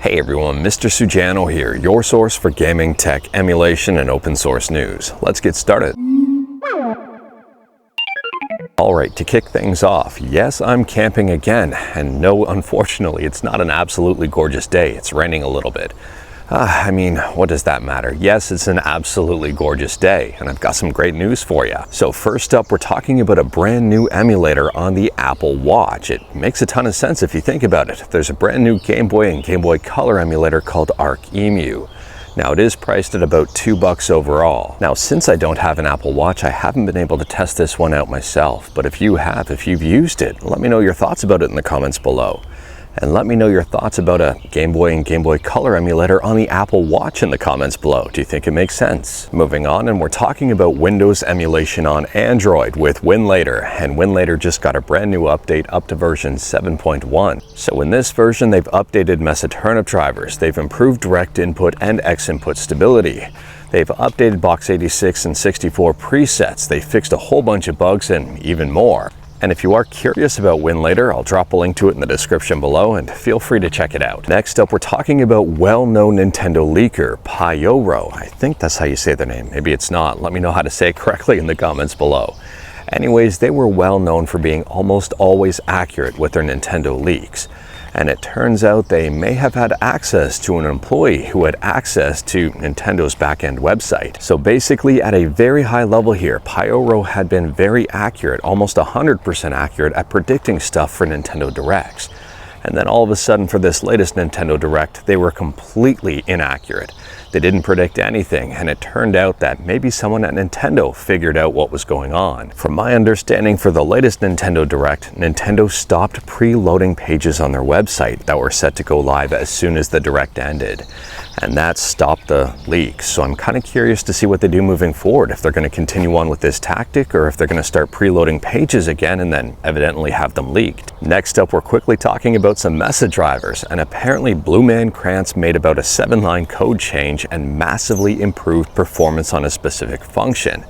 Hey everyone, Mr. Sujano here, your source for gaming, tech, emulation, and open source news. Let's get started. Alright, to kick things off, yes, I'm camping again, and no, unfortunately, it's not an absolutely gorgeous day. It's raining a little bit. I mean, what does that matter? Yes, it's an absolutely gorgeous day, and I've got some great news for you. So first up, we're talking about a brand new emulator on the Apple Watch. It makes a ton of sense if you think about it. There's a brand new Game Boy and Game Boy Color emulator called AKNES. Now, it is priced at about $2 overall. Now, since I don't have an Apple Watch, I haven't been able to test this one out myself. But if you have, if you've used it, let me know your thoughts about it in the comments below. And let me know your thoughts about a Game Boy and Game Boy Color emulator on the Apple Watch in the comments below. Do you think it makes sense? Moving on, and we're talking about Windows emulation on Android with Winlator. And Winlator just got a brand new update up to version 7.1. So in this version, they've updated Mesa turnip drivers. They've improved direct input and X input stability. They've updated Box86 and 64 presets. They fixed a whole bunch of bugs and even more. And if you are curious about Winlator, I'll drop a link to it in the description below and feel free to check it out. Next up, we're talking about well-known Nintendo leaker, Pyoro. I think that's how you say their name. Maybe it's not. Let me know how to say it correctly in the comments below. Anyways, they were well known for being almost always accurate with their Nintendo leaks. And it turns out they may have had access to an employee who had access to Nintendo's back-end website. So basically, at a very high level here, Pyoro had been very accurate, almost 100% accurate at predicting stuff for Nintendo Directs. And then all of a sudden, for this latest Nintendo Direct, they were completely inaccurate. They didn't predict anything, and it turned out that maybe someone at Nintendo figured out what was going on. From my understanding, for the latest Nintendo Direct, Nintendo stopped preloading pages on their website that were set to go live as soon as the Direct ended. And that stopped the leaks. So I'm kind of curious to see what they do moving forward, if they're going to continue on with this tactic or if they're going to start preloading pages again and then evidently have them leaked. Next up, we're quickly talking about some Mesa drivers, and apparently Blue Man Krantz made about a 7-line code change and massively improved performance on a specific function.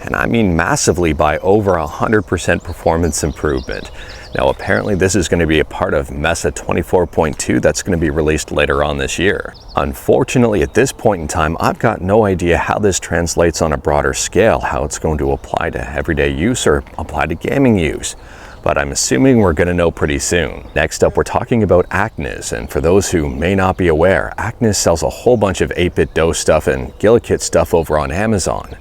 And I mean massively by over 100% performance improvement. Now apparently this is going to be a part of Mesa 24.2 that's going to be released later on this year. Unfortunately, at this point in time, I've got no idea how this translates on a broader scale, how it's going to apply to everyday use or apply to gaming use. But I'm assuming we're going to know pretty soon. Next up, we're talking about AKNES, and for those who may not be aware, AKNES sells a whole bunch of 8-bit DOS stuff and GILLIKIT stuff over on Amazon.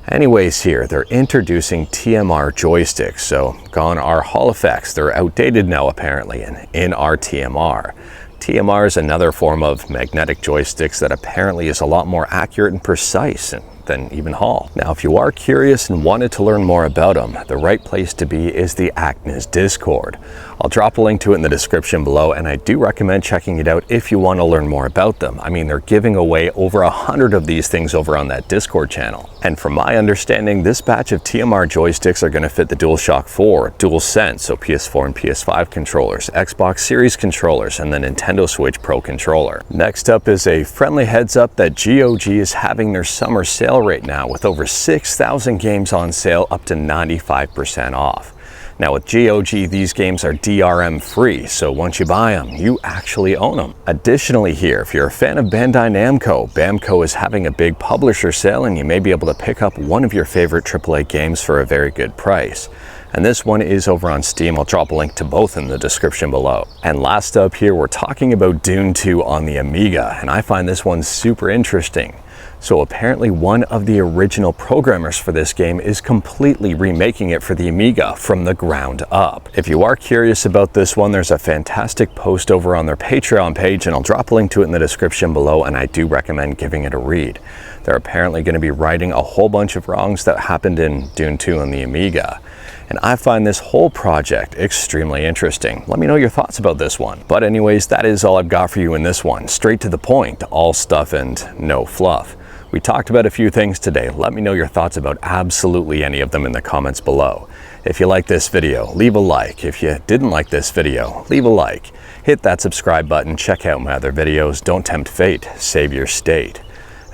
Anyways, here, they're introducing TMR joysticks, so gone are Hall effects. They're outdated now, apparently, and in our TMR. TMR is another form of magnetic joysticks that apparently is a lot more accurate and precise than even Hall. Now, if you are curious and wanted to learn more about them, the right place to be is the AKNES Discord. I'll drop a link to it in the description below, and I do recommend checking it out if you want to learn more about them. I mean, they're giving away over 100 of these things over on that Discord channel. And from my understanding, this batch of TMR joysticks are going to fit the DualShock 4, DualSense, so PS4 and PS5 controllers, Xbox Series controllers, and the Nintendo Switch Pro controller. Next up is a friendly heads up that GOG is having their summer sale right now with over 6,000 games on sale up to 95% off. Now with GOG, these games are DRM free, so once you buy them, you actually own them. Additionally here, if you're a fan of Bandai Namco, Bamco is having a big publisher sale and you may be able to pick up one of your favorite AAA games for a very good price. And this one is over on Steam. I'll drop a link to both in the description below. And last up here, we're talking about Dune II on the Amiga, and I find this one super interesting. So apparently one of the original programmers for this game is completely remaking it for the Amiga from the ground up. If you are curious about this one, there's a fantastic post over on their Patreon page, and I'll drop a link to it in the description below, and I do recommend giving it a read. They're apparently going to be righting a whole bunch of wrongs that happened in Dune 2 on the Amiga. And I find this whole project extremely interesting. Let me know your thoughts about this one. But anyways, that is all I've got for you in this one. Straight to the point, all stuff and no fluff. We talked about a few things today. Let me know your thoughts about absolutely any of them in the comments below. If you like this video, leave a like. If you didn't like this video, leave a like. Hit that subscribe button, check out my other videos. Don't tempt fate, save your state.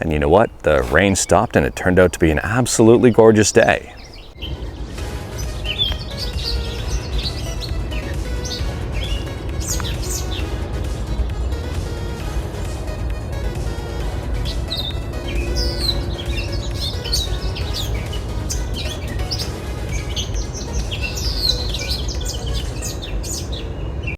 And you know what? The rain stopped and it turned out to be an absolutely gorgeous day.